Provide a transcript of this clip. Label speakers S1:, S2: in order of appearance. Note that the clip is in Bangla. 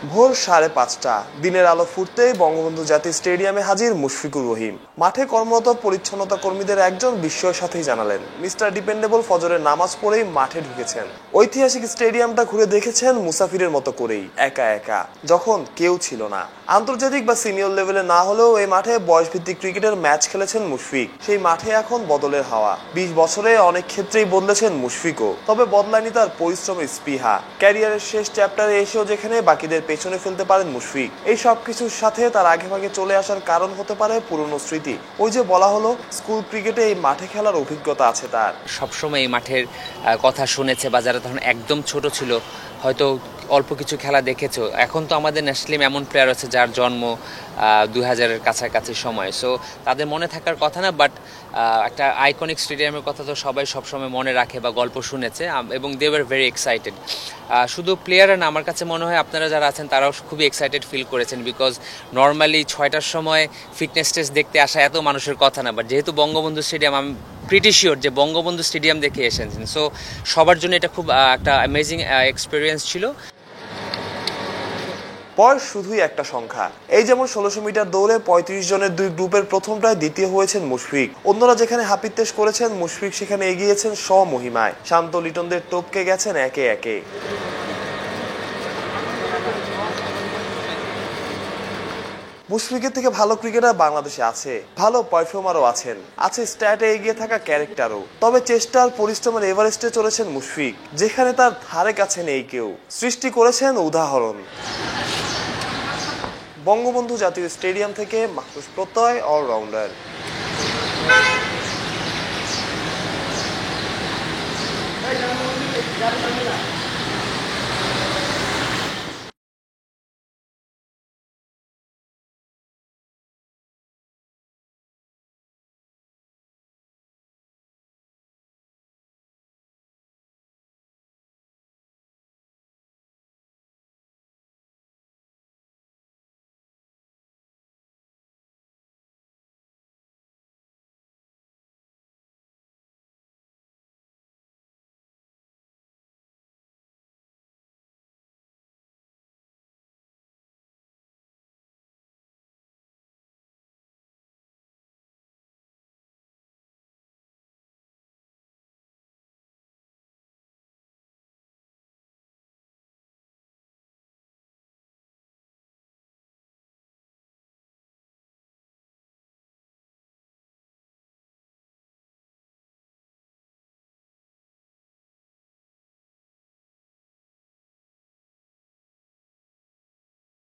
S1: ভোর 5:30 দিনের আলো ফুটতেই বঙ্গবন্ধু জাতীয় স্টেডিয়ামে হাজির মুশফিকুর রহিম। মাঠে কর্মরত পরিচ্ছন্নতা কর্মীদের একজন বিস্ময়ের সাথেই জানালেন, মিস্টার ডিপেন্ডেবল ফজরের নামাজ পড়েই মাঠে ঢুকেছেন। ঐতিহাসিক স্টেডিয়ামটা ঘুরে দেখেছেন মুসাফিরের মতো করেই, একা একা, যখন কেউ ছিল না। আন্তর্জাতিক বা সিনিয়র লেভেলে না হলেও এই মাঠে বয়সভিত্তিক ক্রিকেটের ম্যাচ খেলেছেন মুশফিক। সেই মাঠে এখন বদলের হাওয়া। 20 বছরে অনেক ক্ষেত্রেই বদলেছেন মুশফিকও, তবে বদলায়নি তার পরিশ্রমের স্পৃহা। ক্যারিয়ারের শেষ চ্যাপ্টারে এসেও যেখানে বাকিদের পেছনে ফেলতে পারেন মুশফিক, এই সব কিছুর সাথে তার আগেভাগে চলে আসার কারণ হতে পারে পুরনো স্মৃতি। ওই যে বলা হলো, স্কুল ক্রিকেটে এই মাঠে খেলার অভিজ্ঞতা আছে তার।
S2: সবসময় এই মাঠের কথা শুনেছে, বা যারা তখন একদম ছোট ছিল হয়তো অল্প কিছু খেলা দেখেছো। এখন তো আমাদের ন্যাশনাল এমন প্লেয়ার আছে যার জন্ম 2000-এর কাছাকাছি সময়, সো তাদের মনে থাকার কথা না, বাট একটা আইকনিক স্টেডিয়ামের কথা তো সবাই সবসময় মনে রাখে বা গল্প শুনেছে, এবং দে ওয়ার ভেরি এক্সাইটেড। শুধু প্লেয়াররা না, আমার কাছে মনে হয় আপনারা যারা আছেন তারাও খুবই এক্সাইটেড ফিল করেছেন, বিকজ নর্মালি 6টার সময় ফিটনেস টেস্ট দেখতে আসা এত মানুষের কথা না, বাট যেহেতু বঙ্গবন্ধু স্টেডিয়াম, আমি প্রিটি শিওর যে বঙ্গবন্ধু স্টেডিয়াম দেখে এসেছেন, সো সবার জন্য এটা খুব একটা অ্যামেজিং এক্সপিরিয়েন্স ছিল।
S1: বয়স শুধুই একটা সংখ্যা। এই যেমন 1600 মিটার দৌড়ে 35 জনের দুই গ্রুপের প্রথমটায় দ্বিতীয় হয়েছেন মুশফিক। অন্যরা যেখানে হাপিত্তেশ করেছেন, মুশফিক সেখানে এগিয়েছেন স্বমহিমায়। শান্ত লিটনদের টপকে গেছেন একে একে। মুশফিকের থেকে ভালো ক্রিকেটার বাংলাদেশে আছে, ভালো পারফর্মারও আছেন, আছে স্ট্যাটে এগিয়ে থাকা ক্যারেক্টারও। তবে চেষ্টার পরিশ্রমের এভারেস্টে চলেছেন মুশফিক, যেখানে তার ধারে কাছে নেই কেউ। সৃষ্টি করেছেন উদাহরণ। বঙ্গবন্ধু জাতীয় স্টেডিয়াম থেকে মাহফুজ প্রত্যয়, অলরাউন্ডার।